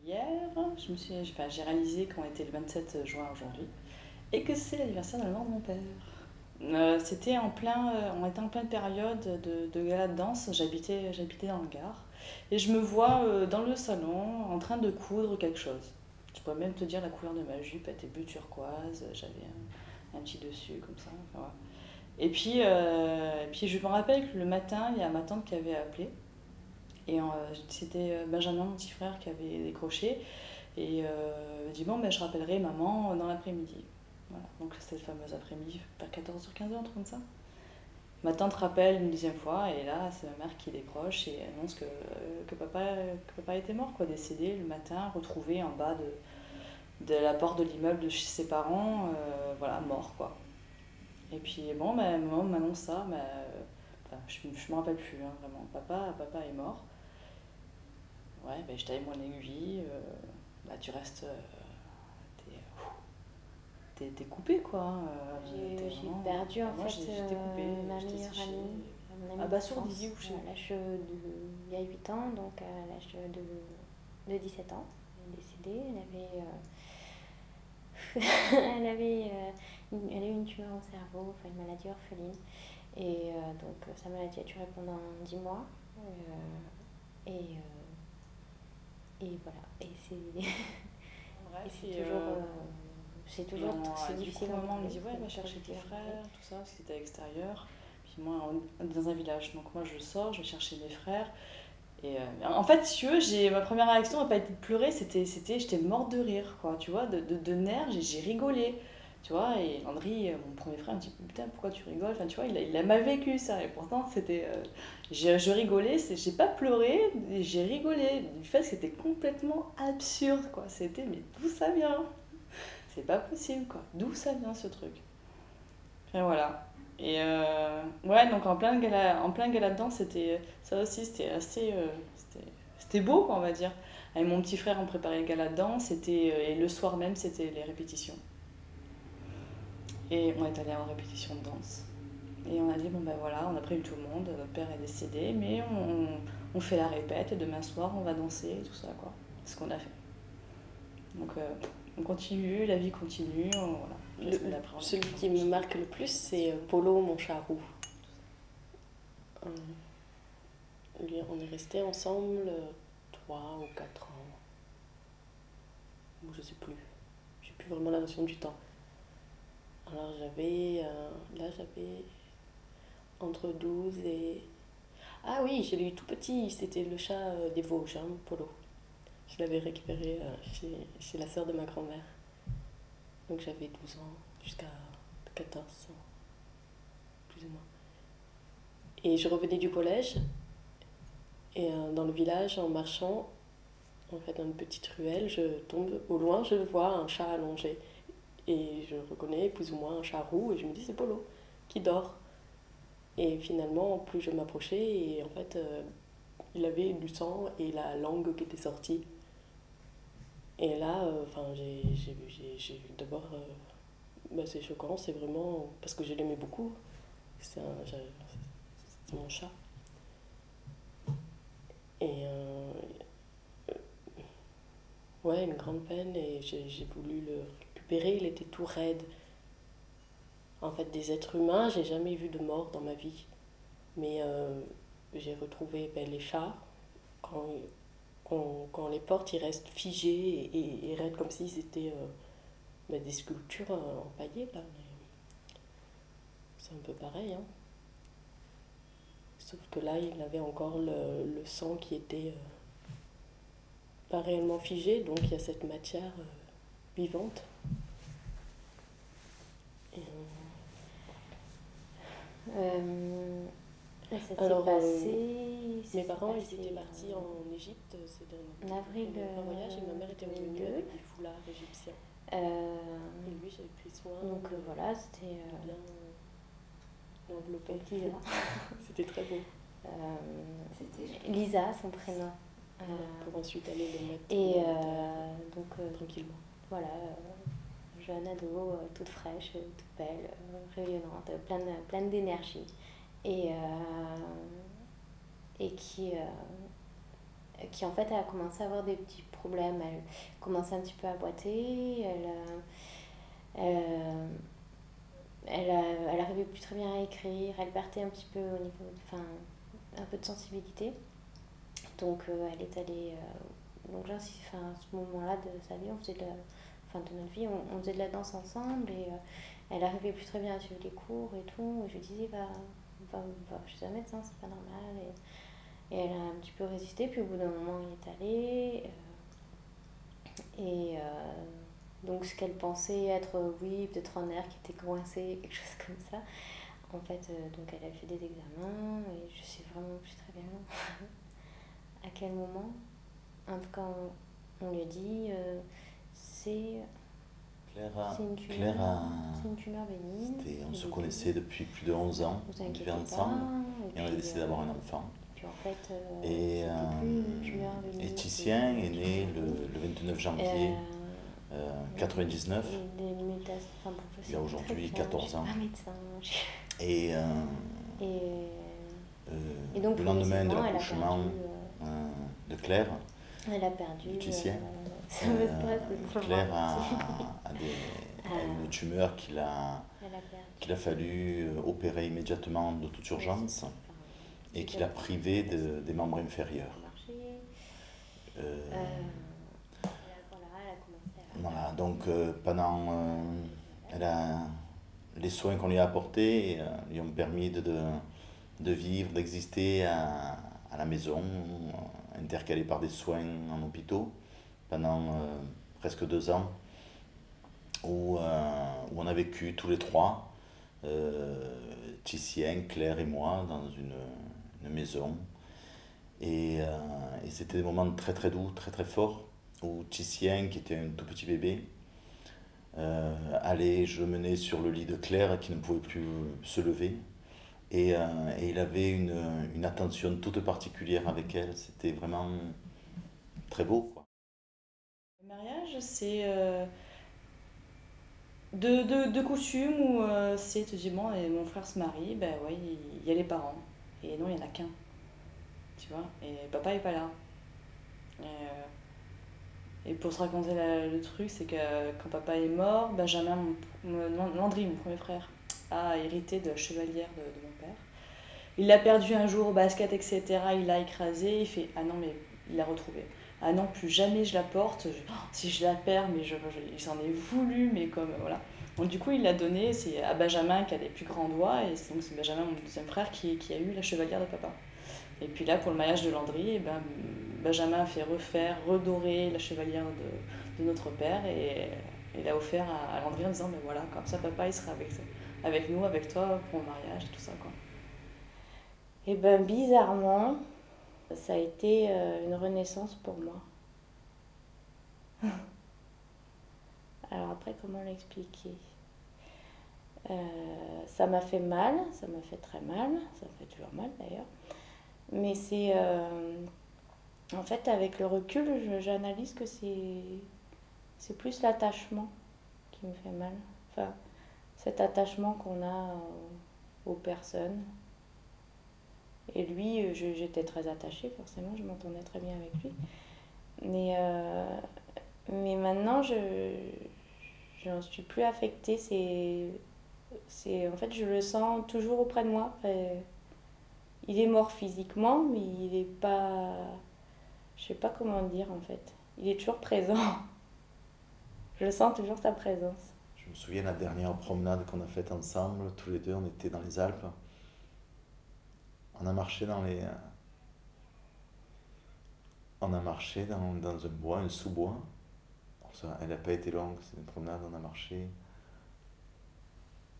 Hier, j'ai réalisé qu'on était le 27 juin aujourd'hui et que c'est l'anniversaire de la mort de mon père. On était en pleine période de gala de danse. J'habitais dans le Gard et je me vois dans le salon en train de coudre quelque chose. Je pourrais même te dire la couleur de ma jupe, elle était bleu turquoise, j'avais un petit dessus comme ça. Enfin, voilà. Et puis je me rappelle que le matin, il y a ma tante qui avait appelé et c'était Benjamin, mon petit frère, qui avait décroché. Et elle dit bon, ben, je rappellerai maman dans l'après-midi. Voilà, donc c'était le fameux après-midi, vers 14h, 15h, un truc comme ça. Ma tante rappelle une deuxième fois, et là, c'est ma mère qui décroche et annonce que papa était mort, quoi, décédé le matin, retrouvé en bas de la porte de l'immeuble de chez ses parents, voilà, mort, quoi. Et puis bon, ben, maman m'annonce ça, enfin, je me rappelle plus, hein, vraiment. Papa est mort. Ouais, ben, je taille mon aiguille, bah, tu restes. T'es, t'es coupé quoi. J'ai perdu en Moi fait j'étais coupée, ma j'étais meilleure séchée. amie, mon amie Abasourdie d'enfance, ou je sais. à l'âge il y a 8 ans, donc à l'âge de 17 ans. Elle est décédée, elle a eu une tumeur au cerveau, enfin une maladie orpheline. Et donc sa maladie a duré pendant 10 mois. Et, et voilà, et Bref, c'est toujours c'est du coup difficile d'en maman me parler, dit ouais, c'est va une chercher tes tragédie à monter. frères, tout ça, parce qu'il était à l'extérieur. Puis moi, on est dans un village, donc moi je sors, je vais chercher mes frères. Et en fait, si tu veux, ma première réaction n'a pas été de pleurer, j'étais morte de rire, quoi, tu vois, de nerfs, j'ai rigolé, tu vois, et Landry, mon premier frère, me dit, putain, pourquoi tu rigoles, enfin, tu vois, il a mal vécu ça, et pourtant, je rigolais, j'ai pas pleuré, j'ai rigolé, du fait que c'était complètement absurde, quoi, mais d'où ça vient? C'est pas possible, quoi, d'où ça vient ce truc? Enfin, voilà. Et ouais, donc en plein gala de danse, ça aussi, c'était beau, quoi, on va dire. Avec mon petit frère, on préparait le gala de danse, et le soir même, c'était les répétitions. Et on est allé en répétition de danse. Et on a dit, bon ben voilà, on a prévu tout le monde, notre père est décédé, mais on fait la répète, et demain soir, on va danser, et tout ça, quoi. C'est ce qu'on a fait. Donc on continue, la vie continue, voilà. Puis la semaine d'après, on Celui a qui me marque le plus, c'est Polo, mon chat roux. On est restés ensemble 3 ou 4 ans. Ou je sais plus. J'ai plus vraiment la notion du temps. Alors j'avais entre 12 et... Ah oui, je l'ai eu tout petit, c'était le chat des Vosges, hein, Polo. Je l'avais récupéré chez la sœur de ma grand-mère. Donc j'avais 12 ans jusqu'à 14 ans, plus ou moins. Et je revenais du collège, et dans le village, en marchant, en fait, dans une petite ruelle, je tombe, au loin, je vois un chat allongé. Et je reconnais plus ou moins un chat roux, et je me dis, c'est Polo, qui dort. Et finalement, plus je m'approchais, et en fait, il avait du sang et la langue qui était sortie. Et là, d'abord, c'est choquant, c'est vraiment parce que je l'aimais beaucoup. C'est mon chat. Et ouais, une grande peine, et j'ai voulu le récupérer, il était tout raide. En fait, des êtres humains, j'ai jamais vu de mort dans ma vie. Mais j'ai retrouvé les chats, quand, quand on les porte, ils restent figés et raides comme s'ils étaient des sculptures empaillées, là. Mais c'est un peu pareil, hein. Sauf que là, il avait encore le sang qui était pas réellement figé, donc il y a cette matière vivante. Et, Ça s'est alors, passé. mes parents, ils étaient partis en Égypte, c'est en avril un voyage, et ma mère était revenue 2002. avec des foulards égyptiens. Euh, Et lui, j'avais pris soin donc voilà, c'était de bien l'envelopper. Lisa. C'était très beau. Lisa, son prénom. Pour ensuite aller le mettre Et donc, tranquillement. Voilà, jeune ado, toute fraîche, toute belle, rayonnante, pleine d'énergie. Et qui qui en fait a commencé à avoir des petits problèmes. Elle commençait un petit peu à boiter, elle, elle arrivait plus très bien à écrire, elle perdait un petit peu au niveau, enfin, un peu de sensibilité. Donc elle est allée, donc là, enfin, à ce moment-là de sa vie, on faisait enfin de notre vie, on faisait de la danse ensemble et elle arrivait plus très bien à suivre les cours et tout. Et je lui disais, va chez un médecin, c'est pas normal. Et elle a un petit peu résisté, puis au bout d'un moment, il est allé. Et donc, ce qu'elle pensait être, oui, peut-être un nerf qui était coincé, quelque chose comme ça. En fait, donc elle a fait des examens, et je sais vraiment plus très bien à quel moment. En tout cas, on lui a dit, c'est c'est une tumeur bénigne. On se connaissait depuis plus de 11 ans, Vous on vivait inquiétez ensemble pas. et on a décidé d'avoir un enfant. Puis en fait, Et, c'était plus une tumeur bénigne. et Titien est né le 29 janvier 99. Il a aujourd'hui 14 ans. Je suis pas médecin. Et, donc, le lendemain de l'accouchement de Claire, elle a perdu de Titien, ça me stresse de trop Claire voir. a une tumeur qu'il a fallu opérer immédiatement de toute urgence et qui l'a privée des membres inférieurs. Voilà, donc pendant les soins qu'on lui a apportés lui ont permis de vivre, d'exister à la maison, intercalé par des soins en hôpitaux pendant presque 2 ans, où on a vécu tous les trois, Titien, Claire et moi, dans une maison. Et c'était des moments très très doux, très très forts, où Titien, qui était un tout petit bébé, je le menais sur le lit de Claire qui ne pouvait plus se lever. Et il avait une attention toute particulière avec elle. C'était vraiment très beau, quoi. Le mariage, c'est de coutume où c'est, tu dis, bon, et mon frère se marie, ben ouais, il y a les parents. Et non, il n'y en a qu'un, tu vois. Et papa est pas là. Et pour se raconter le truc, c'est que quand papa est mort, Benjamin, Landry, mon premier frère, a hérité de la chevalière de mon père. Il l'a perdu un jour au basket, etc. Il l'a écrasé. Il fait, ah non, mais il l'a retrouvée. Ah non, plus jamais je la porte. Si je la perds, mais il s'en est voulu, mais comme voilà. Donc du coup, il l'a donné, c'est à Benjamin qui a les plus grands doigts, et donc c'est Benjamin, mon deuxième frère, qui a eu la chevalière de papa. Et puis là, pour le mariage de Landry, eh ben, Benjamin a fait redorer la chevalière de notre père, et il a offert à Landry en disant, ben voilà, comme ça papa il sera avec nous, avec toi pour le mariage et tout ça, quoi. Et ben bizarrement, ça a été une renaissance pour moi. Alors après, comment l'expliquer ? Ça m'a fait mal, ça m'a fait très mal, ça me fait toujours mal d'ailleurs. Mais c'est... en fait, avec le recul, j'analyse que c'est plus l'attachement qui me fait mal. Enfin, cet attachement qu'on a aux personnes. Et lui, j'étais très attachée, forcément, je m'entendais très bien avec lui. Mais maintenant, je n'en suis plus affectée. En fait, je le sens toujours auprès de moi. Enfin, il est mort physiquement, mais il n'est pas... Je sais pas comment dire, en fait. Il est toujours présent. Je sens toujours sa présence. Je me souviens de la dernière promenade qu'on a faite ensemble, tous les deux, on était dans les Alpes. On a marché dans un bois, un sous-bois. Elle n'a pas été longue, c'est une promenade, on a marché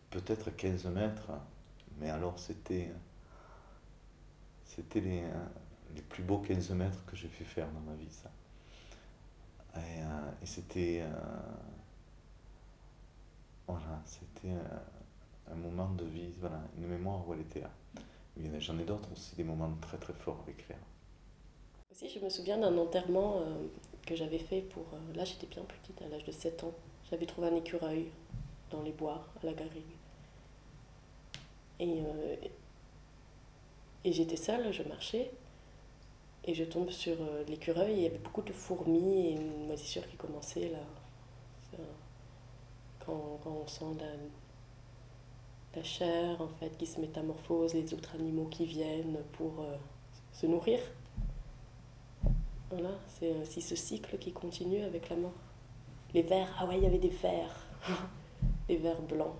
peut-être 15 mètres, mais alors c'était les plus beaux 15 mètres que j'ai pu faire dans ma vie, ça. Et c'était voilà, c'était un moment de vie, voilà, une mémoire où elle était là. Mais j'en ai d'autres aussi, des moments très très forts avec Claire. Aussi, je me souviens d'un enterrement que j'avais fait pour... là, j'étais bien petite, à l'âge de 7 ans. J'avais trouvé un écureuil dans les bois, à la garrigue. Et j'étais seule, je marchais. Et je tombe sur l'écureuil, il y avait beaucoup de fourmis et une moisissure qui commençait là. Ça, quand on sent la chair en fait qui se métamorphose, les autres animaux qui viennent pour se nourrir. Voilà, c'est aussi ce cycle qui continue avec la mort. Les vers, ah ouais, il y avait des vers, des vers blancs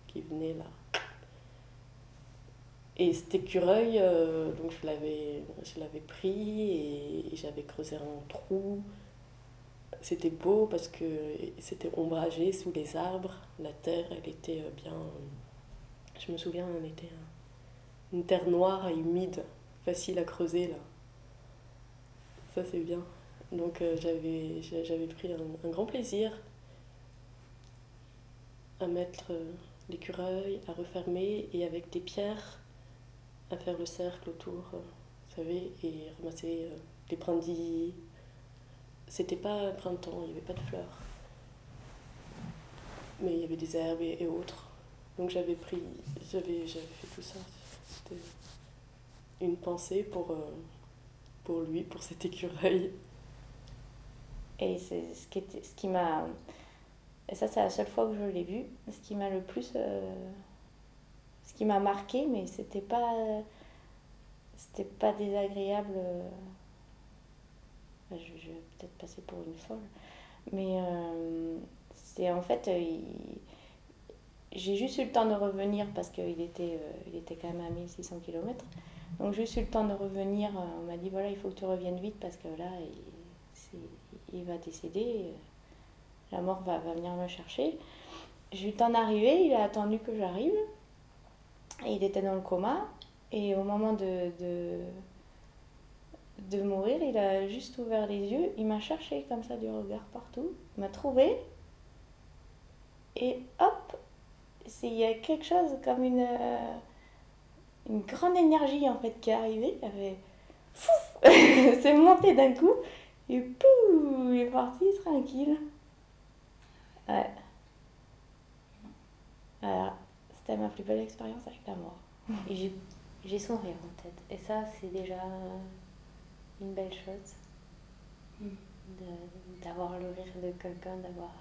qui venaient là. Et cet écureuil, donc je l'avais pris et j'avais creusé un trou. C'était beau parce que c'était ombragé sous les arbres. La terre, elle était bien... Je me souviens, elle était une terre noire et humide, facile à creuser là. Ça c'est bien. Donc j'avais pris un grand plaisir à mettre l'écureuil, à refermer et avec des pierres à faire le cercle autour, vous savez, et ramasser des brindilles. C'était pas printemps, il n'y avait pas de fleurs. Mais il y avait des herbes et autres. Donc j'avais fait tout ça. C'était une pensée pour lui, pour cet écureuil. Et c'est ce qui m'a... Et ça, c'est la seule fois que je l'ai vu. Ce qui m'a le plus... ce qui m'a marqué, mais c'était pas désagréable. Je vais peut-être passer pour une folle. Mais c'est en fait... j'ai juste eu le temps de revenir parce qu'il était quand même à 1600 km. Donc j'ai juste eu le temps de revenir. On m'a dit, voilà, il faut que tu reviennes vite parce que là, il va décéder. La mort va venir me chercher. J'ai eu le temps d'arriver, il a attendu que j'arrive. Et il était dans le coma. Et au moment de mourir, il a juste ouvert les yeux. Il m'a cherché comme ça du regard partout. Il m'a trouvé. Et hop, il y a quelque chose comme une grande énergie en fait qui est arrivée. Il avait fouf, c'est monté d'un coup. Et pouf, il est parti tranquille. Ouais. Voilà. C'était ma plus belle expérience avec la mort. Et j'ai son rire en tête. Et ça, c'est déjà une belle chose. D'avoir le rire de quelqu'un, d'avoir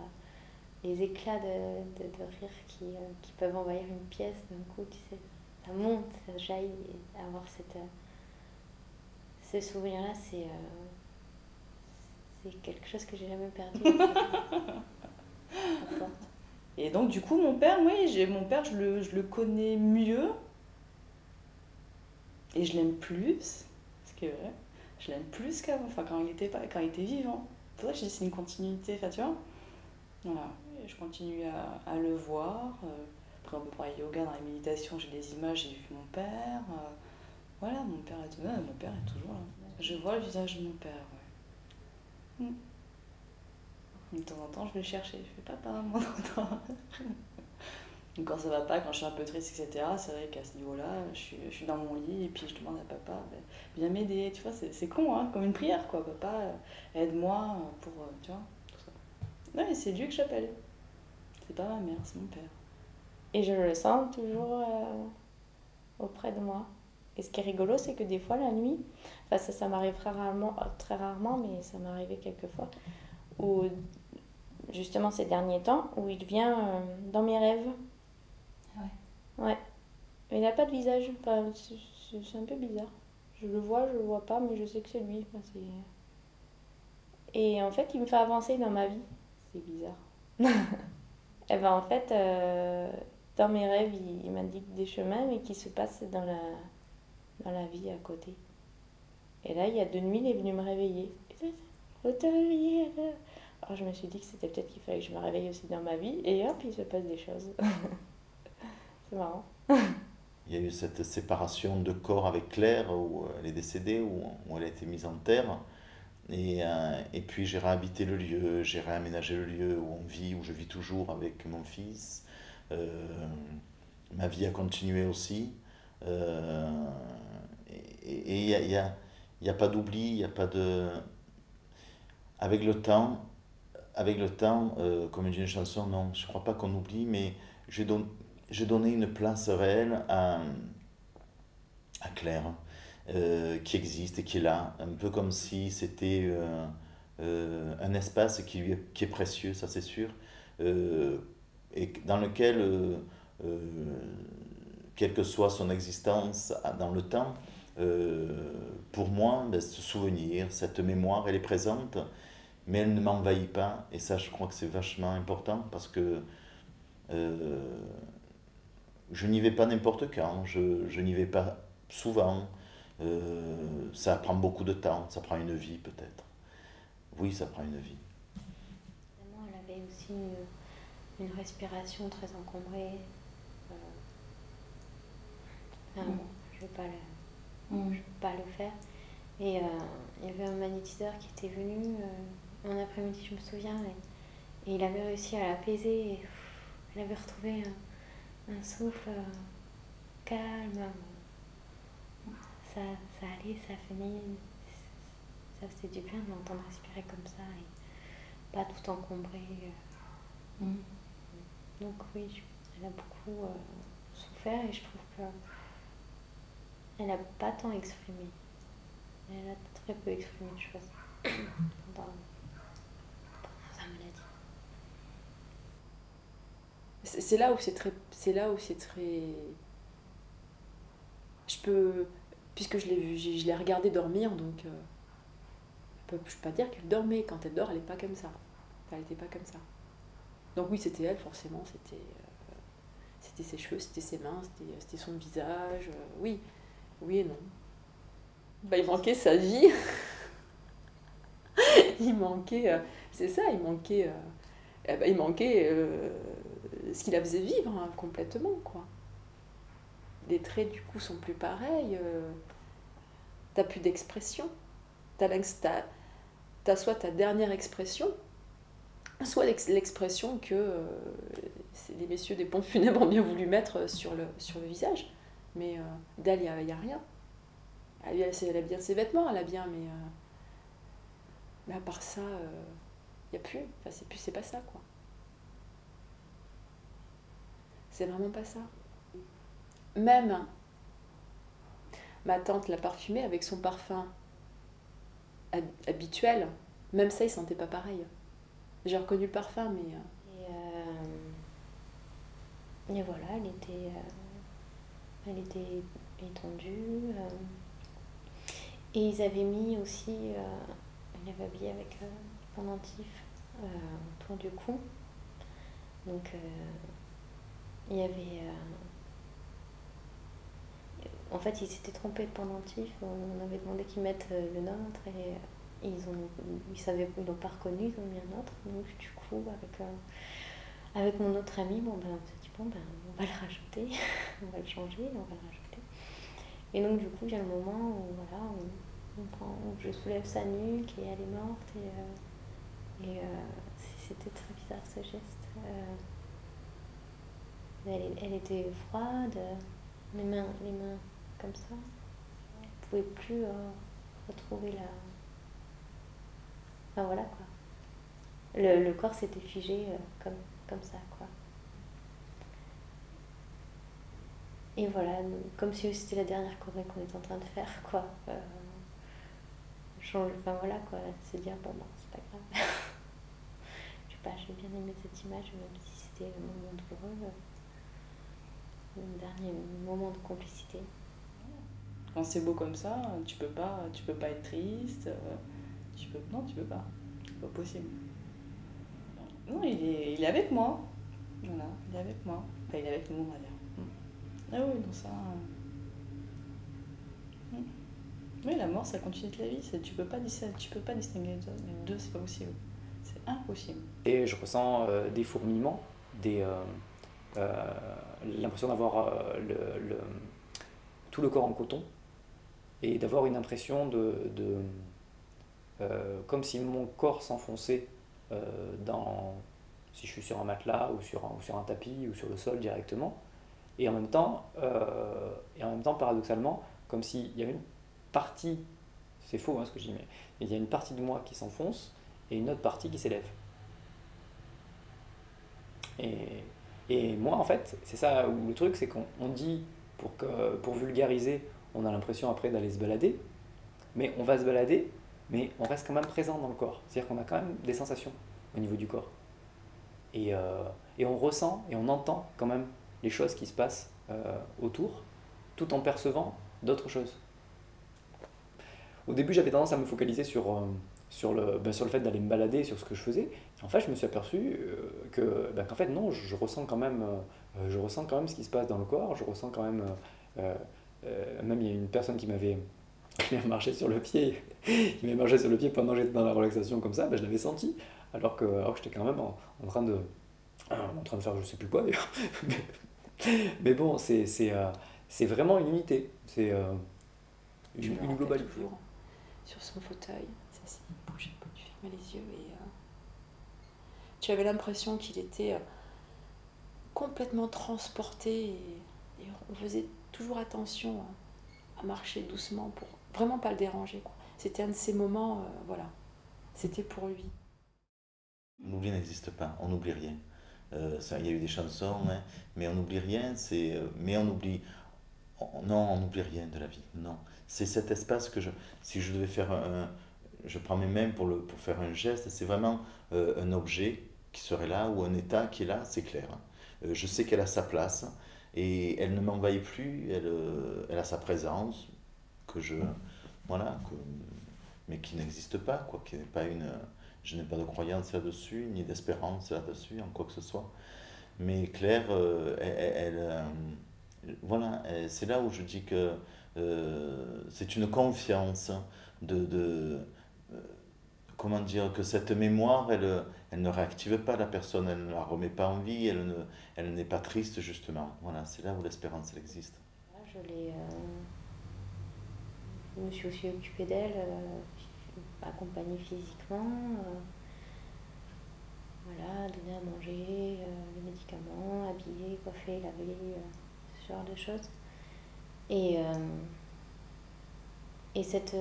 les éclats de rire qui peuvent envahir une pièce d'un coup, tu sais. Ça monte, ça jaillit. Et avoir ce souvenir-là, c'est quelque chose que j'ai jamais perdu. Et donc du coup mon père, je le connais mieux et je l'aime plus parce que je l'aime plus qu'avant, enfin quand il était vivant. C'est pour ça que je dis c'est une continuité, enfin tu vois. Voilà, et je continue à le voir. Après on peut parler yoga, dans la méditation, j'ai des images, j'ai vu mon père. Voilà, mon père est toujours là. Je vois le visage de mon père, ouais. De temps en temps, je vais le chercher. Je fais papa, moi, Donc, quand ça va pas, quand je suis un peu triste, etc., c'est vrai qu'à ce niveau-là, je suis dans mon lit et puis je demande à papa, viens m'aider. Tu vois, c'est con, hein, comme une prière, quoi. Papa, aide-moi pour, tu vois, tout ça. Ouais, c'est Dieu que j'appelle. C'est pas ma mère, c'est mon père. Et je le sens toujours auprès de moi. Et ce qui est rigolo, c'est que des fois, la nuit, enfin ça m'arrive très rarement, mais ça m'est arrivé quelques fois, où justement ces derniers temps, où il vient dans mes rêves. Ouais. Mais il n'a pas de visage, enfin, c'est un peu bizarre. Je le vois pas, mais je sais que c'est lui. Enfin, et en fait, il me fait avancer dans ma vie. C'est bizarre. Et ben en fait, dans mes rêves, il m'indique des chemins, mais qui se passent dans la vie à côté. Et là, il y a 2 nuits, il est venu me réveiller. Faut te réveiller. Alors je me suis dit que c'était peut-être qu'il fallait que je me réveille aussi dans ma vie. Et hop, il se passe des choses. C'est marrant. Il y a eu cette séparation de corps avec Claire, où elle est décédée, où elle a été mise en terre. Et puis j'ai réhabité le lieu, j'ai réaménagé le lieu où on vit, où je vis toujours avec mon fils. Ma vie a continué aussi. Et il y a pas d'oubli, il n'y a pas de... Avec le temps, comme dit une chanson, non, je ne crois pas qu'on oublie, mais j'ai donné une place réelle à Claire. qui existe et qui est là, un peu comme si c'était un espace qui est précieux, ça c'est sûr, euh, et dans lequel, quelle que soit son existence dans le temps, pour moi, ben, ce souvenir, cette mémoire, elle est présente, mais elle ne m'envahit pas, et ça je crois que c'est vachement important parce que euh, je n'y vais pas n'importe quand, je n'y vais pas souvent. Ça prend beaucoup de temps, ça prend une vie peut-être. Oui, ça prend une vie. Évidemment, elle avait aussi une respiration très encombrée. Enfin, bon, je ne vais pas le faire. Et il y avait un magnétiseur qui était venu un après-midi, je me souviens, et il avait réussi à l'apaiser. Et, elle avait retrouvé un souffle calme. Ça allait, ça venait. Ça faisait du bien de l'entendre respirer comme ça et pas tout encombré. Donc oui, elle a beaucoup souffert et je trouve qu'elle n'a pas tant exprimé. Elle a très peu exprimé de choses pendant sa maladie. C'est là où c'est très. Je peux. Puisque je l'ai vu, je l'ai regardé dormir, donc je peux pas dire qu'elle dormait. Quand elle dort, elle n'est pas comme ça. Enfin, elle n'était pas comme ça. Donc oui, c'était elle, forcément. C'était ses cheveux, c'était ses mains, c'était son visage. Oui, oui et non. Bah, il manquait sa vie. Il manquait. C'est ça, il manquait. Il manquait ce qui la faisait vivre hein, complètement, quoi. Les traits, du coup, sont plus pareils. T'as plus d'expression. T'as soit ta dernière expression, soit l'expression que les messieurs des pompes funèbres ont bien voulu mettre sur le visage. Mais d'elle, il n'y a rien. Elle a bien ses vêtements, elle a bien, mais à part ça, il n'y a plus. Enfin, c'est pas ça, quoi. C'est vraiment pas ça. Même ma tante l'a parfumée avec son parfum habituel. Même ça, il sentait pas pareil. J'ai reconnu le parfum, mais... Et voilà, elle était étendue. Et ils avaient mis aussi... elle avait habillé avec un pendentif autour du cou. Donc, il y avait... en fait, ils s'étaient trompés de pendentif. On avait demandé qu'ils mettent le nôtre et ils l'ont pas reconnu, ils ont mis un autre. Donc, du coup, avec mon autre ami, on s'est dit, on va le rajouter, on va le changer, on va le rajouter. Et donc, du coup, il y a le moment où, voilà, où je soulève sa nuque et elle est morte. Et c'était très bizarre ce geste. Elle était froide, les mains comme ça. Elle ne pouvait plus retrouver la... Enfin voilà quoi. Le corps s'était figé comme ça quoi. Et voilà, comme si c'était la dernière connerie qu'on était en train de faire quoi. Enfin voilà quoi, se dire bon c'est pas grave. Je sais pas, j'ai bien aimé cette image même si c'était un moment douloureux. Un dernier moment de complicité. Quand c'est beau comme ça, tu peux pas être triste. Non, tu peux pas. C'est pas possible. Non, il est avec moi. Voilà, il est avec moi. Enfin, il est avec nous, on va dire. Ah oui, non, ça... Oui, la mort, ça continue de la vie. Tu peux pas distinguer les deux, c'est pas possible. C'est impossible. Et je ressens des fourmillements, l'impression d'avoir tout le corps en coton et d'avoir une impression comme si mon corps s'enfonçait si je suis sur un matelas ou sur un tapis ou sur le sol directement, et en même temps paradoxalement comme s'il y avait une partie, c'est faux ce que je dis, mais il y a une partie de moi qui s'enfonce et une autre partie qui s'élève. Et moi, en fait, c'est ça où le truc, c'est qu'on dit, pour vulgariser, on a l'impression après d'aller se balader, mais on va se balader, mais on reste quand même présent dans le corps. C'est-à-dire qu'on a quand même des sensations au niveau du corps. Et on ressent et on entend quand même les choses qui se passent autour, tout en percevant d'autres choses. Au début, j'avais tendance à me focaliser sur le fait d'aller me balader, sur ce que je faisais. Et en fait, je me suis aperçu qu'en fait, non, je ressens quand même ce qui se passe dans le corps. Je ressens quand même... même il y a une personne qui m'avait marché sur le pied. Il m'avait marché sur le pied pendant que j'étais dans la relaxation comme ça. Je l'avais senti. Alors que j'étais quand même en train de faire je sais plus quoi d'ailleurs. Mais bon, c'est vraiment une unité. C'est Je me une rappelle globalité. toujours sur son fauteuil, ça s'est bougé, tu fermais les yeux et tu avais l'impression qu'il était complètement transporté et on faisait toujours attention à marcher doucement pour vraiment pas le déranger, quoi. C'était un de ces moments, voilà, c'était pour lui. L'oubli n'existe pas, on n'oublie rien. Il y a eu des chansons, hein, mais on n'oublie rien, mais on oublie. Non, on n'oublie rien de la vie, non. C'est cet espace si je devais faire je prends mes mains pour faire un geste, c'est vraiment un objet qui serait là ou un état qui est là, c'est clair. Je sais qu'elle a sa place et elle ne m'envahit plus, elle a sa présence que voilà, mais qui n'existe pas, quoi, qui n'est pas je n'ai pas de croyance là-dessus, ni d'espérance là-dessus, en quoi que ce soit. Mais Claire, voilà, c'est là où je dis que c'est une confiance euh, comment dire, que cette mémoire, elle ne réactive pas la personne, elle ne la remet pas en vie, elle n'est pas triste, justement. Voilà, c'est là où l'espérance, elle existe. Je me suis aussi occupée d'elle, accompagnée physiquement, voilà, donner à manger, les médicaments, habiller, coiffer, laver, ce genre de choses. Et cette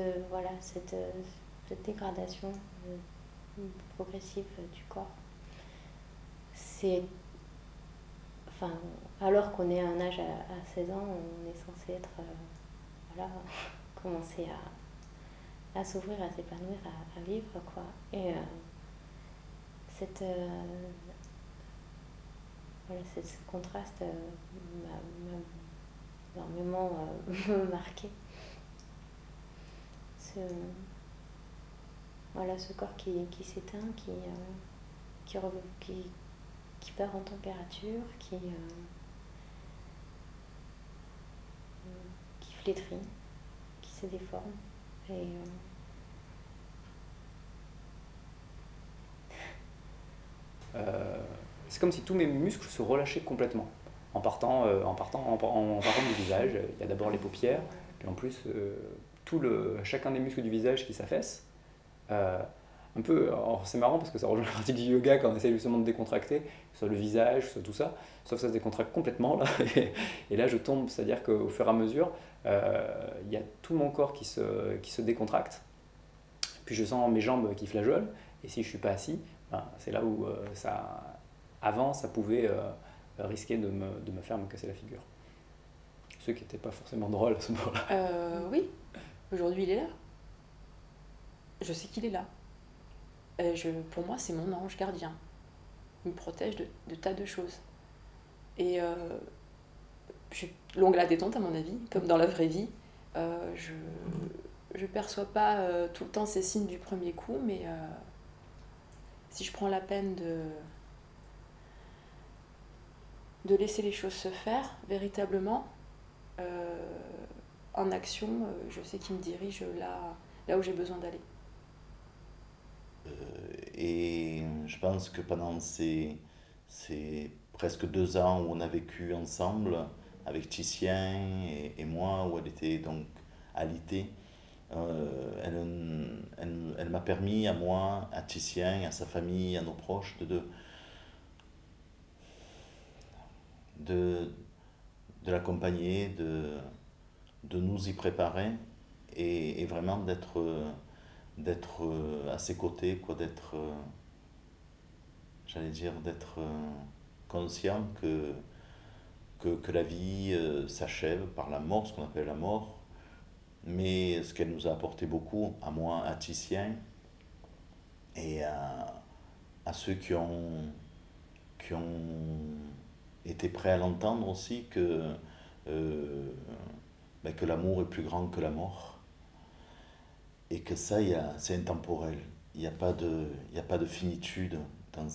dégradation progressive du corps, c'est... Enfin, alors qu'on est à un âge à 16 ans, on est censé être... voilà, commencer à s'ouvrir, à s'épanouir, à vivre, quoi. Et ce contraste m'a énormément marqué. Ce corps qui s'éteint, qui perd en température, qui flétrit, qui se déforme. Et c'est comme si tous mes muscles se relâchaient complètement. En partant du visage, il y a d'abord les paupières, puis en plus chacun des muscles du visage qui s'affaisse. Un peu, alors c'est marrant parce que ça rejoint la pratique du yoga quand on essaie justement de décontracter, soit le visage, soit tout ça, sauf que ça se décontracte complètement là, et là je tombe, c'est-à-dire qu'au fur et à mesure, il y a tout mon corps qui se décontracte, puis je sens mes jambes qui flageolent, et si je ne suis pas assis, c'est là où avant ça pouvait risquer de me faire me casser la figure. Ce qui n'était pas forcément drôle à ce moment-là. Oui, aujourd'hui il est là. Je sais qu'il est là. Pour moi, c'est mon ange gardien. Il me protège de tas de choses. Et je suis longue à la détente, à mon avis, comme dans la vraie vie. Je perçois pas tout le temps ces signes du premier coup, mais si je prends la peine de laisser les choses se faire, véritablement, en action, je sais qu'il me dirige là où j'ai besoin d'aller. Et je pense que pendant ces presque 2 ans où on a vécu ensemble, avec Titien et moi, où elle était donc alitée, elle m'a permis à moi, à Titien, à sa famille, à nos proches, de l'accompagner, de nous y préparer et vraiment d'être à ses côtés, quoi, d'être conscient que la vie s'achève par la mort, ce qu'on appelle la mort, mais ce qu'elle nous a apporté beaucoup, à moi, à Titien, et à ceux qui ont été prêts à l'entendre aussi, euh, que l'amour est plus grand que la mort, et que ça, c'est intemporel. Il y a pas de finitude dans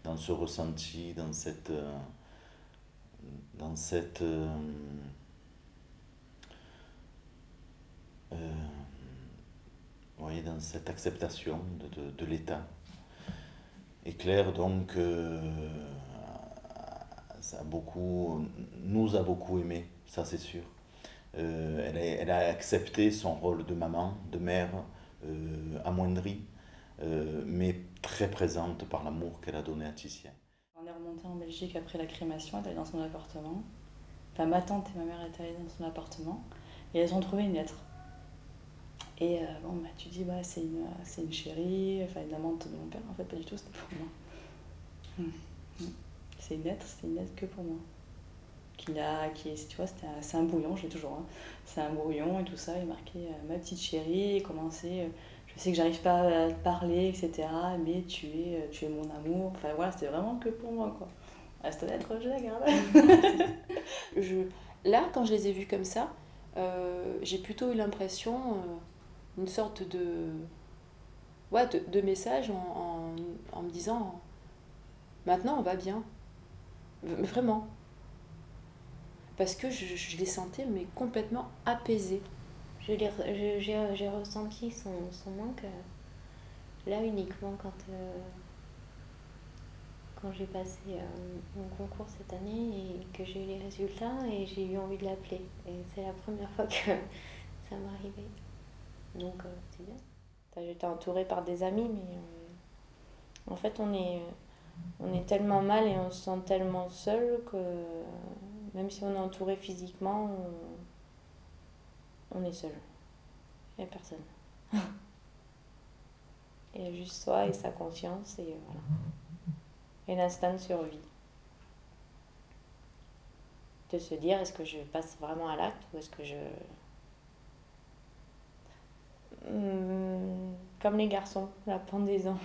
dans ce ressenti, dans cette, euh, oui, dans cette acceptation de l'état. Et Claire, donc, ça a beaucoup, nous a beaucoup aimé, ça c'est sûr. Elle a accepté son rôle de maman, de mère, amoindrie, mais très présente par l'amour qu'elle a donné à Titien. On est remonté en Belgique après la crémation, elle est allée dans son appartement. Enfin, ma tante et ma mère étaient allées dans son appartement et elles ont trouvé une lettre. Et bon, bah, tu dis, bah, c'est une chérie, enfin une amante de mon père, en fait, pas du tout, c'était pour moi. C'est une lettre que pour moi. Tu vois, c'est un brouillon, je l'ai toujours. Hein. C'est un brouillon et tout ça, il est marqué ma petite chérie, et commencé, je sais que j'arrive pas à te parler, etc. Mais tu es mon amour. Enfin voilà, c'était vraiment que pour moi, quoi. Ah, cette lettre, je la garde. Là, quand je les ai vus comme ça, j'ai plutôt eu l'impression, une sorte de message en me disant maintenant on va bien. Vraiment. Parce que je les sentais mais complètement apaisés. J'ai ressenti son manque là uniquement quand j'ai passé mon concours cette année et que j'ai eu les résultats et j'ai eu envie de l'appeler. Et c'est la première fois que ça m'arrivait. Donc c'est bien. J'étais entourée par des amis, mais en fait on est tellement mal et on se sent tellement seul que même si on est entouré physiquement, on est seul. Il n'y a personne. Il y a juste soi et sa conscience et voilà. Et l'instinct de survie. De se dire, est-ce que je passe vraiment à l'acte ou est-ce que comme les garçons, la pendaison.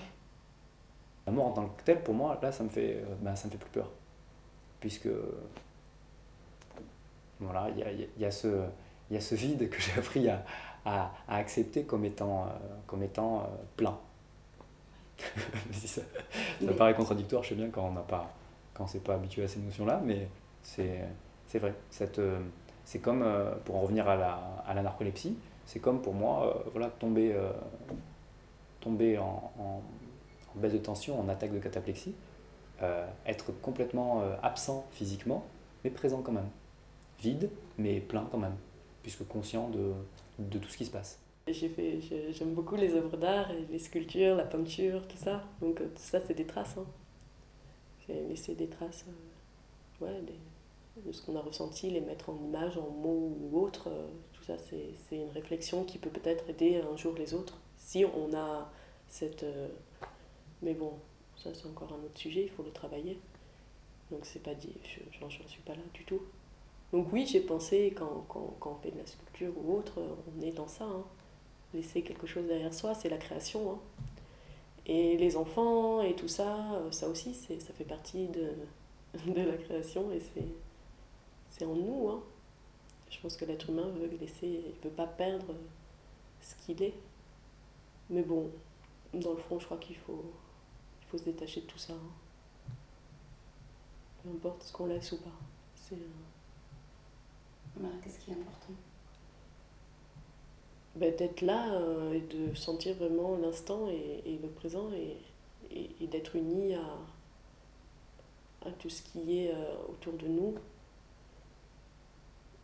La mort en tant que telle, pour moi, là, ça me fait plus peur. Puisque, voilà, il y a ce vide que j'ai appris à accepter comme étant plein. Ça paraît contradictoire, je sais bien, quand on s'est pas habitué à ces notions-là, mais c'est vrai. C'est comme, pour en revenir à la narcolepsie, c'est comme pour moi, voilà, tomber en baisse de tension, en attaque de cataplexie, être complètement absent physiquement, mais présent quand même. Vide, mais plein quand même, puisque conscient de tout ce qui se passe. J'aime beaucoup les œuvres d'art, et les sculptures, la peinture, tout ça. Donc tout ça, c'est des traces. Hein. J'ai laissé des traces de ce qu'on a ressenti, les mettre en images, en mots ou autres. Tout ça, c'est une réflexion qui peut peut-être aider un jour les autres. Si on a cette... mais bon, ça c'est encore un autre sujet, il faut le travailler. Donc c'est pas dit, j'en suis pas là du tout. Donc oui, j'ai pensé, quand on fait de la sculpture ou autre, on est dans ça. Hein. Laisser quelque chose derrière soi, c'est la création. Hein. Et les enfants et tout ça, ça aussi, ça fait partie de la création et c'est en nous. Hein. Je pense que l'être humain veut pas perdre ce qu'il est. Mais bon, dans le fond, je crois qu'il faut se détacher de tout ça. Hein. Peu importe ce qu'on laisse ou pas. Qu'est-ce qui est important ? D'être là et de sentir vraiment l'instant et le présent et d'être uni à tout ce qui est autour de nous.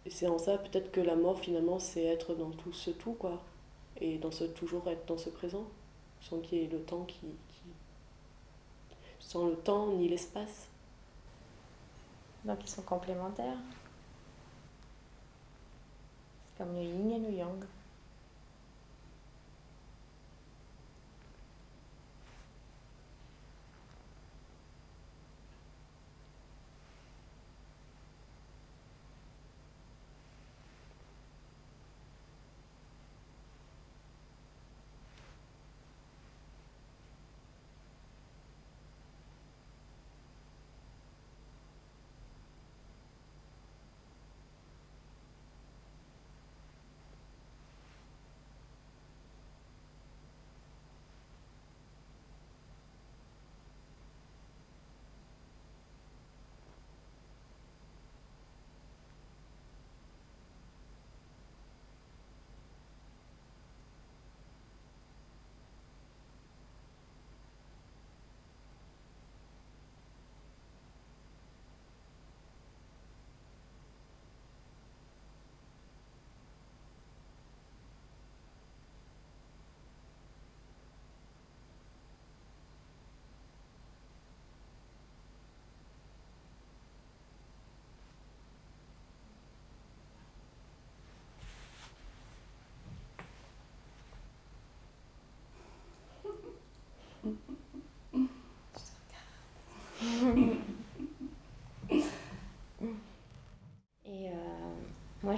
Et c'est en ça peut-être que la mort finalement c'est être dans tout ce tout quoi. Et toujours être dans ce présent, sans qu'il y ait le temps sans le temps ni l'espace. Donc ils sont complémentaires. C'est comme le yin et le yang.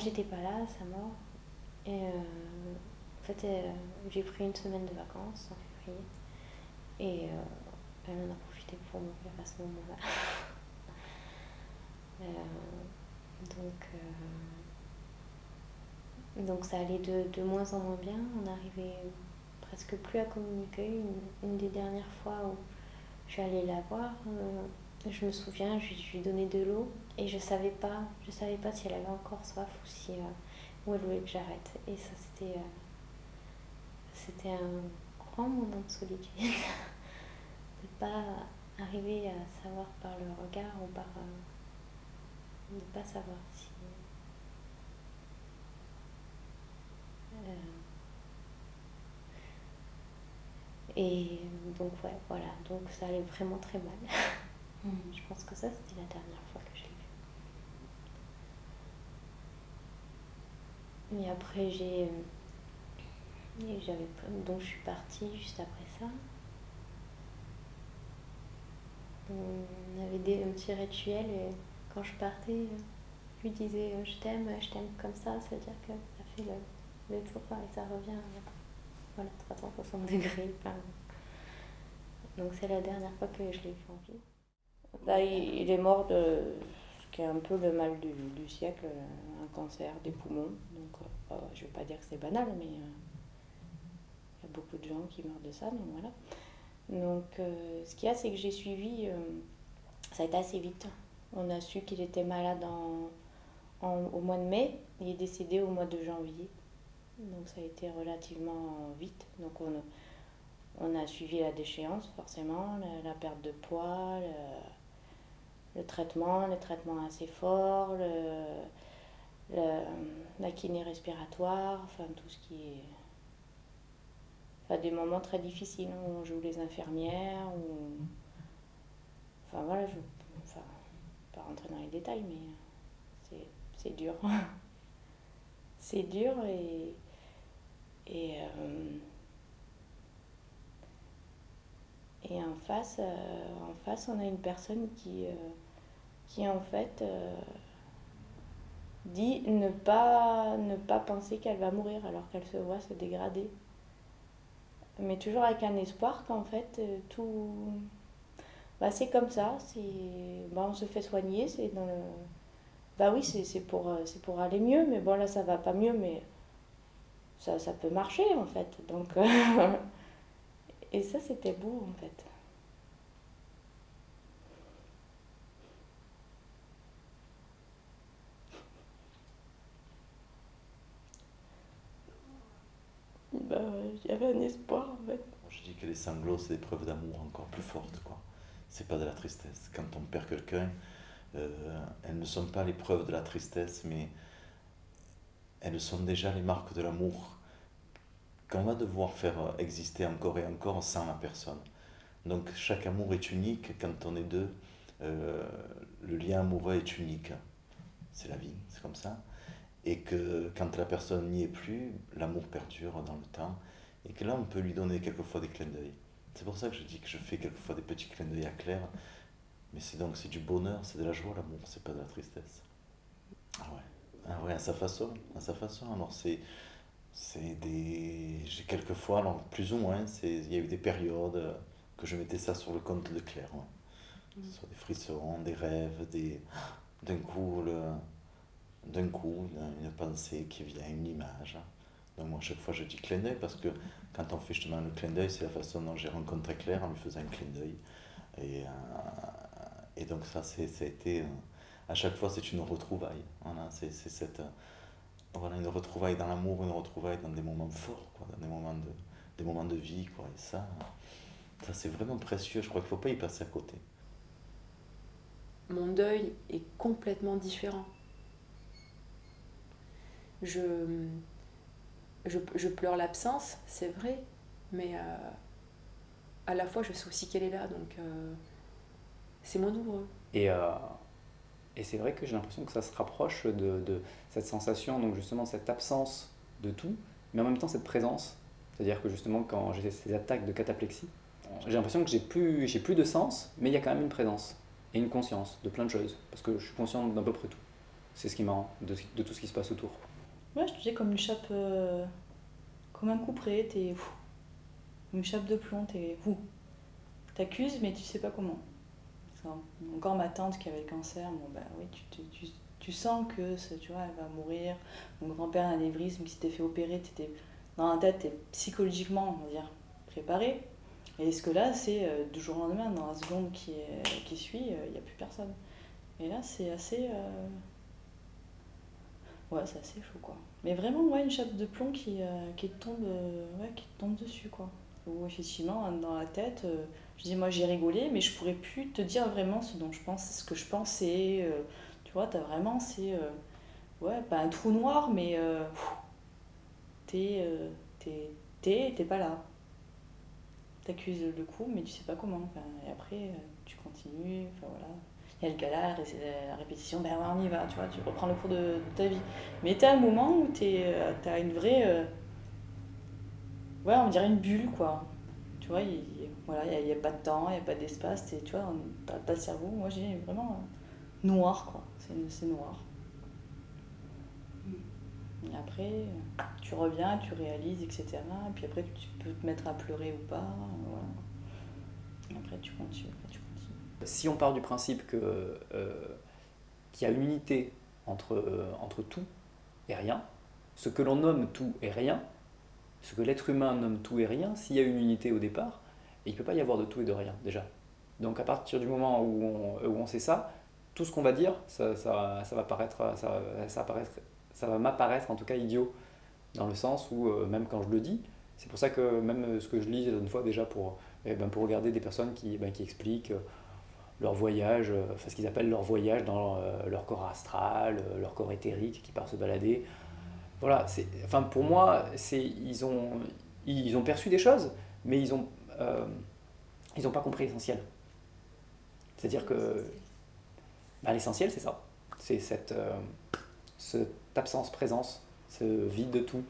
j'étais pas là à sa mort. Et en fait, j'ai pris une semaine de vacances en février. Et elle en a profité pour mourir à ce moment-là. Donc ça allait de moins en moins bien. On n'arrivait presque plus à communiquer. Une des dernières fois où je suis allée la voir, je me souviens, je lui ai donné de l'eau et je savais pas si elle avait encore soif ou elle voulait que j'arrête. Et ça, c'était un grand moment de solitude. De pas arriver à savoir par le regard ou par ne pas savoir si et donc ouais, voilà, donc ça allait vraiment très mal. Je pense que ça, c'était la dernière fois que je l'ai vu. Et après donc je suis partie juste après ça. On avait un petit rituel et quand je partais, je lui disais je t'aime comme ça veut dire que ça fait le tour et ça revient voilà, 360 degrés. Donc c'est la dernière fois que je l'ai vu en vie. Là, il est mort de ce qui est un peu le mal du siècle, un cancer des poumons. Donc je ne vais pas dire que c'est banal, mais il y a beaucoup de gens qui meurent de ça, donc voilà. Donc ce qu'il y a, c'est que j'ai suivi, ça a été assez vite. On a su qu'il était malade au mois de mai, il est décédé au mois de janvier. Donc ça a été relativement vite. Donc on a suivi la déchéance, forcément, la perte de poids, le traitement assez fort, la kiné respiratoire, enfin tout ce qui est... Enfin, des moments très difficiles où on joue les infirmières, enfin voilà, je ne vais pas rentrer dans les détails, mais c'est dur. C'est dur et en face, on a une personne qui en fait dit ne pas penser qu'elle va mourir alors qu'elle se voit se dégrader. Mais toujours avec un espoir qu'en fait tout... Bah, c'est comme ça, on se fait soigner, c'est dans le... Bah oui, c'est pour aller mieux, mais bon là ça va pas mieux, mais ça peut marcher en fait. Donc, et ça c'était beau en fait. Bah, il y avait un espoir en fait. Je dis que les sanglots, c'est des preuves d'amour encore plus fortes, quoi. C'est pas de la tristesse. Quand on perd quelqu'un, elles ne sont pas les preuves de la tristesse, mais elles sont déjà les marques de l'amour qu'on va devoir faire exister encore et encore sans la personne. Donc chaque amour est unique. Quand on est deux, le lien amoureux est unique. C'est la vie, c'est comme ça. Et que quand la personne n'y est plus, l'amour perdure dans le temps. Et que là, on peut lui donner quelquefois des clins d'œil. C'est pour ça que je dis que je fais quelquefois des petits clins d'œil à Claire. Mais c'est du bonheur, c'est de la joie, l'amour, c'est pas de la tristesse. Ah ouais, à sa façon, à sa façon. Alors j'ai quelquefois, alors plus ou moins, il y a eu des périodes que je mettais ça sur le compte de Claire. Ouais. Soit des frissons, des rêves, d'un coup, une pensée qui vient, une image. Donc moi, à chaque fois, je dis clin d'œil parce que quand on fait justement le clin d'œil, c'est la façon dont j'ai rencontré Claire en lui faisant un clin d'œil. Et donc ça a été... à chaque fois, c'est une retrouvaille. Voilà, voilà, une retrouvaille dans l'amour, une retrouvaille dans des moments forts, quoi, dans des moments de vie. Quoi, et ça c'est vraiment précieux. Je crois qu'il ne faut pas y passer à côté. Mon deuil est complètement différent. Je pleure l'absence, c'est vrai, mais à la fois je sais aussi qu'elle est là, donc c'est moins douloureux. Et c'est vrai que j'ai l'impression que ça se rapproche de cette sensation, donc justement cette absence de tout, mais en même temps cette présence. C'est-à-dire que justement quand j'ai ces attaques de cataplexie, j'ai l'impression que j'ai plus de sens, mais il y a quand même une présence et une conscience de plein de choses, parce que je suis conscient d'à peu près tout. C'est ce qui est marrant de tout ce qui se passe autour. Ouais, je te dis comme une chape, comme un couperet, t'es fou. Une chape de plomb, t'es fou. T'accuses, mais tu sais pas comment. Ça, encore ma tante qui avait le cancer, bon bah oui, tu sens que, tu vois, elle va mourir. Mon grand-père a un anévrisme qui s'était fait opérer, t'étais dans la tête, t'es psychologiquement, on va dire, préparé. Et ce que là, c'est du jour au lendemain, dans la seconde qui suit, il n'y a plus personne. Et là, c'est assez... Ouais, c'est assez chaud, quoi. Mais vraiment, ouais, une chape de plomb qui te tombe, ouais, qui te tombe dessus, quoi. Ou effectivement, dans la tête, je dis, moi, j'ai rigolé, mais je pourrais plus te dire vraiment ce dont je pense, ce que je pensais. Tu vois, t'as vraiment, ouais, pas un trou noir, mais t'es pas là. T'accuses le coup, mais tu sais pas comment. Enfin, et après, tu continues, enfin voilà. Il y a le gala, la répétition, ben ouais, on y va, tu vois, tu reprends le cours de ta vie. Mais t'as un moment où t'as une vraie... ouais, on dirait une bulle, quoi. Tu vois, voilà, il y a pas de temps, il n'y a pas d'espace, tu vois, t'as pas de cerveau. Moi, j'ai vraiment noir, quoi. C'est noir. Et après, tu reviens, tu réalises, etc. Et puis après, tu peux te mettre à pleurer ou pas. Voilà. Et après, tu continues. Si on part du principe qu'il y a une unité entre tout et rien, ce que l'on nomme tout et rien, ce que l'être humain nomme tout et rien, s'il y a une unité au départ, il ne peut pas y avoir de tout et de rien déjà. Donc à partir du moment où on sait ça, tout ce qu'on va dire, ça va m'apparaître en tout cas idiot, dans le sens où même quand je le dis, c'est pour ça que même ce que je lis une fois déjà pour regarder des personnes qui expliquent leur voyage, enfin ce qu'ils appellent leur voyage dans leur corps astral, leur corps éthérique qui part se balader. Voilà, enfin pour moi, ils ont perçu des choses, mais ils ont pas compris l'essentiel. C'est-à-dire que l'essentiel, c'est ça. C'est cette absence-présence, ce vide de tout,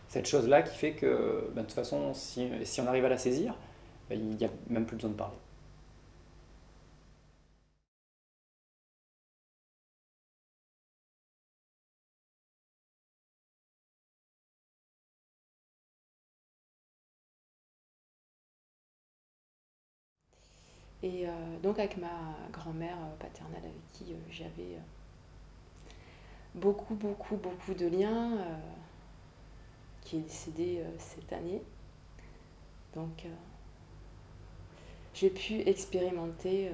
cette chose-là qui fait que, de toute façon, si on arrive à la saisir, il n'y a même plus besoin de parler. Et donc avec ma grand-mère paternelle avec qui j'avais beaucoup de liens, qui est décédée cette année. Donc j'ai pu expérimenter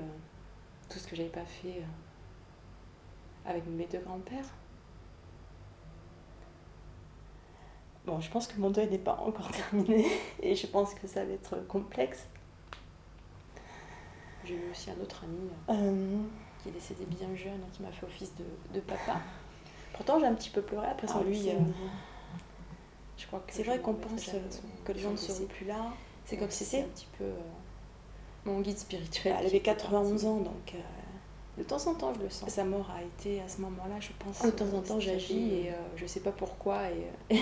tout ce que j'avais pas fait avec mes deux grands-pères. Bon, je pense que mon deuil n'est pas encore terminé et je pense que ça va être complexe. J'ai eu aussi un autre ami qui est décédé bien jeune, qui m'a fait office de papa. Pourtant, j'ai un petit peu pleuré après sans lui. Je crois que c'est vrai qu'on pense que les gens ne seront plus là. C'est comme si c'était un petit peu mon guide spirituel. Elle avait 91 ans, donc de temps en temps, je le sens. Sa mort a été à ce moment-là, je pense. De temps en temps, j'agis et je sais pas pourquoi. Et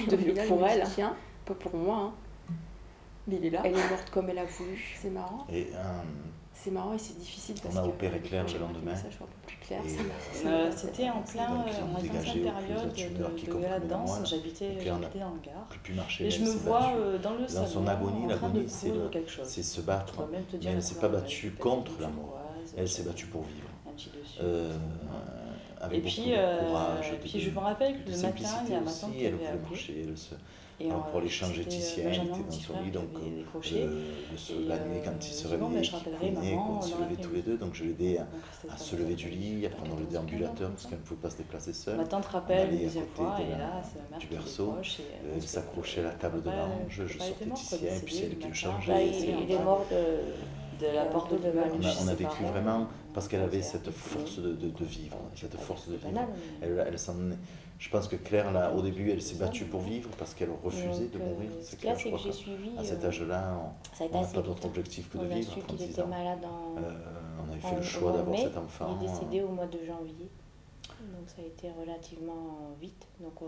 pour elle, tiens, pas pour moi. Hein. Mais il est là. Elle est morte comme elle a voulu. C'est marrant. Et c'est marrant et c'est difficile parce on a opéré Claire le lendemain. Ça, je vois un peu plus clair. C'était en pleine période de gala de danse. J'habitais dans le Gard. Et je me vois dans le salon. Dans son agonie, en train de l'agonie, quelque chose. c'est se battre. Mais elle ne s'est pas battue contre la mort. Elle s'est battue pour vivre. Avec beaucoup de courage. Et puis je me rappelle que le matin, il y a un matin qui elle avait voulait appelé. marcher. Alors pour aller changer Titien, elle était dans son lit, donc la nuit quand il se réveillait, il couinait, on se levait tous les deux, donc je l'aidais à se lever du lit, à prendre le déambulateur, parce qu'elle ne pouvait pas se déplacer seule. Ma tante rappelle une deuxième fois, et là, c'est ma mère du qui berceau, elle s'accrochait à la table de l'ange, je sortais Titien, et puis c'est elle qui le changeait. Il est mort de la porte de Malou. On a vécu vraiment, parce qu'elle avait cette force de vivre, cette force de vivre. Je pense que Claire, là, au début, elle s'est battue pour vivre parce qu'elle refusait de mourir. C'est clair, je crois qu'à cet âge-là, on n'a pas d'autre objectif que de vivre. On a su qu'il était malade on avait fait le choix d'avoir cet enfant. Il est décédé au mois de janvier. Donc ça a été relativement vite. Donc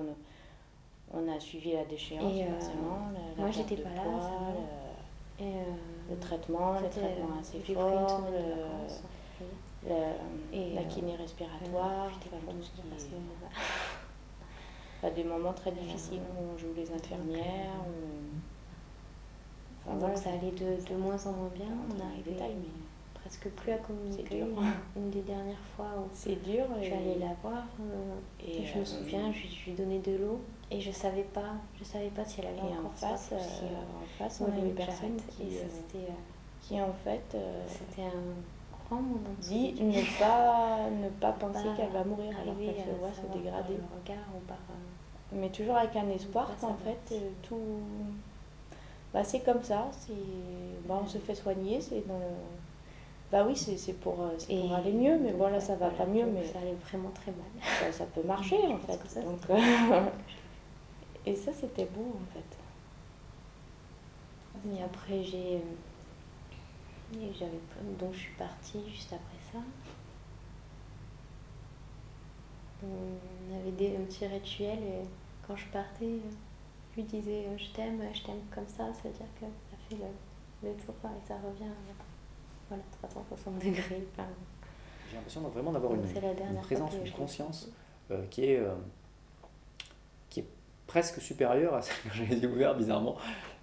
on a suivi la déchéance, forcément. Moi, j'étais pas là. Le traitement assez fort. Et, la kiné respiratoire, j'étais enfin, pas tout ce qui à ce est... moment-là. Enfin, des moments très difficiles où on joue les infirmières. Enfin, Donc voilà, ça allait de moins en moins bien. on On a les arrivait détails, mais presque plus à communiquer. c'est dur. Une des dernières fois où C'est dur. je suis allée la voir, et, et je me souviens, je lui donnais de l'eau et je savais pas si elle avait Et en encore face, soif ou si, en face, moi, on a je une personne j'arrête. Et ça, qui en fait c'était un grand moment de dit solitude. ne pas penser Pas qu'elle va mourir alors arriver qu'elle se à voit se savoir dégrader. par le regard ou par Mais toujours avec un espoir pas qu'en savoir. fait tout... Bah, c'est comme ça, on se fait soigner, c'est dans le... Bah oui, c'est pour aller mieux, mais donc, bon là ça va pas mieux, donc mais ça allait vraiment très mal. ça peut marcher en Je pense fait. que ça, Donc, et ça c'était beau en fait. Et après donc je suis partie juste après ça. On avait un petit rituel et quand je partais, je lui disais je t'aime comme ça veut dire que ça fait le tour et ça revient voilà 360 degrés. Enfin, J'ai l'impression vraiment d'avoir donc c'est la une dernière présence, fois que une je l'ai conscience fait. qui est presque supérieure à celle que j'avais découvert bizarrement.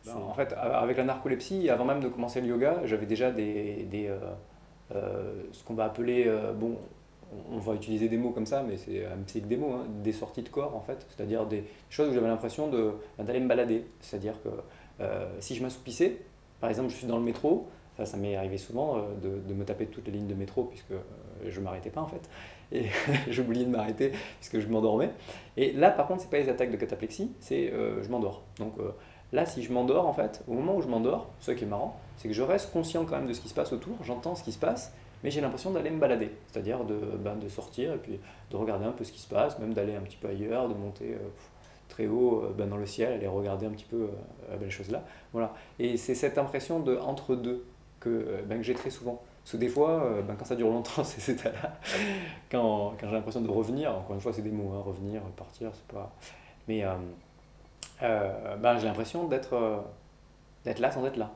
En fait, avec la narcolepsie, avant même de commencer le yoga, j'avais déjà ce qu'on va appeler, on va utiliser des mots comme ça, mais c'est que des mots, hein, des sorties de corps en fait, c'est-à-dire des choses où j'avais l'impression d'aller me balader. C'est-à-dire que si je m'assoupissais, par exemple je suis dans le métro, ça m'est arrivé souvent de me taper toutes les lignes de métro puisque je ne m'arrêtais pas en fait, et j'oubliais de m'arrêter puisque je m'endormais. Et là par contre, c'est pas les attaques de cataplexie, c'est je m'endors. Donc là, si je m'endors en fait, au moment où je m'endors, ce qui est marrant, c'est que je reste conscient quand même de ce qui se passe autour, j'entends ce qui se passe, mais j'ai l'impression d'aller me balader, c'est-à-dire de sortir et puis de regarder un peu ce qui se passe, même d'aller un petit peu ailleurs, de monter très haut dans le ciel, aller regarder un petit peu les choses là. Voilà. Et c'est cette impression de entre-deux que j'ai très souvent. Parce que des fois, quand ça dure longtemps, c'est cet état-là. Quand j'ai l'impression de revenir, encore une fois, c'est des mots, hein, revenir, partir, c'est pas. Mais j'ai l'impression d'être là sans être là.